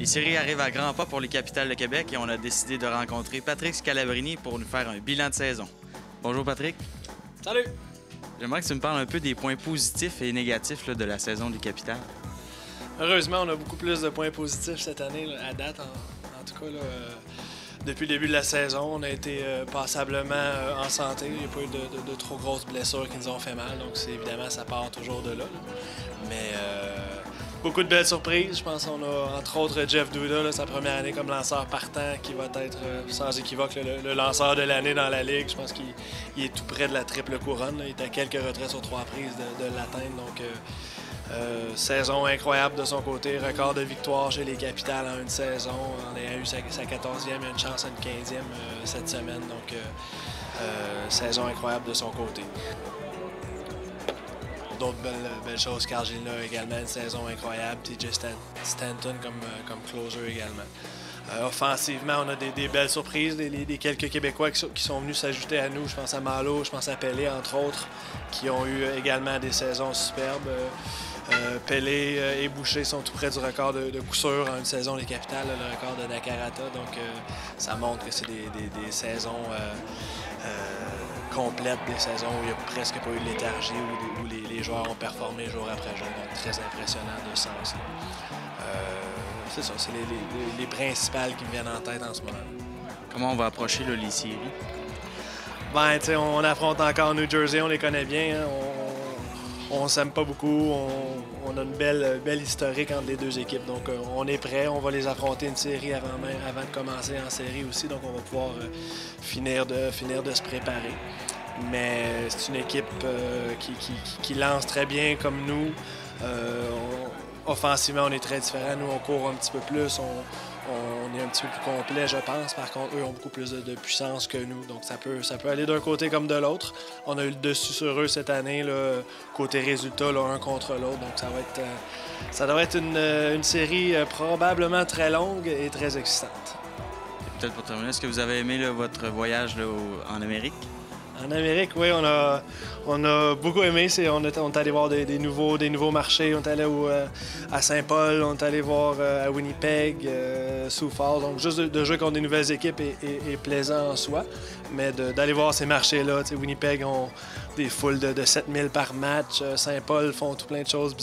Les séries arrivent à grands pas pour les capitales de Québec et on a décidé de rencontrer Patrick Scalabrini pour nous faire un bilan de saison. Bonjour Patrick. Salut! J'aimerais que tu me parles un peu des points positifs et négatifs de la saison des capitales. Heureusement, on a beaucoup plus de points positifs cette année, là, à date. En tout cas, là, depuis le début de la saison, on a été passablement en santé. Il n'y a pas eu de trop grosses blessures qui nous ont fait mal. Donc, évidemment, ça part toujours de là. Mais beaucoup de belles surprises. Je pense qu'on a, entre autres, Jeff Duda, là, sa première année comme lanceur partant, qui va être, sans équivoque, le lanceur de l'année dans la Ligue. Je pense qu'il est tout près de la triple couronne, là. Il est à quelques retraits sur 3 prises de l'atteindre. Donc, saison incroyable de son côté, record de victoire chez les Capitales en une saison. On a eu sa 14e, une chance à une 15e cette semaine. Donc, saison incroyable de son côté. D'autres belles choses, Carl Gélina également, une saison incroyable. TJ Stanton comme closer également. Offensivement, on a des belles surprises, des quelques Québécois qui sont venus s'ajouter à nous. Je pense à Malo, je pense à Pelé, entre autres, qui ont eu également des saisons superbes. Pelé et Boucher sont tout près du record de coup sûr en une saison des Capitales, le record de Nakarata. Donc, ça montre que c'est des saisons complètes, des saisons où il n'y a presque pas eu de léthargie, où les joueurs ont performé jour après jour. Donc, très impressionnant de ce sens. C'est ça, c'est les principales qui me viennent en tête en ce moment. Comment on va approcher les séries? Ben, tu sais, on affronte encore New Jersey, on les connaît bien. Hein? On s'aime pas beaucoup. On a une belle historique entre les deux équipes. Donc, on est prêt. On va les affronter une série avant de commencer en série aussi. Donc, on va pouvoir finir de se préparer. Mais c'est une équipe qui lance très bien comme nous. Offensivement, on est très différents. Nous, on court un petit peu plus. On est un petit peu plus complet, je pense. Par contre, eux ont beaucoup plus de puissance que nous. Donc, ça peut aller d'un côté comme de l'autre. On a eu le dessus sur eux cette année, là, côté résultat, là, un contre l'autre. Donc, ça devrait être une série probablement très longue et très excitante. Peut-être pour terminer, est-ce que vous avez aimé votre voyage en Amérique? En Amérique, oui, on a beaucoup aimé. On est allé voir des nouveaux marchés. On est allé à Saint-Paul, on est allé voir à Winnipeg, Sioux Falls. Donc, juste de jouer contre des nouvelles équipes est plaisant en soi. Mais d'aller voir ces marchés-là, Winnipeg ont des foules de 7000 par match. Saint-Paul font tout plein de choses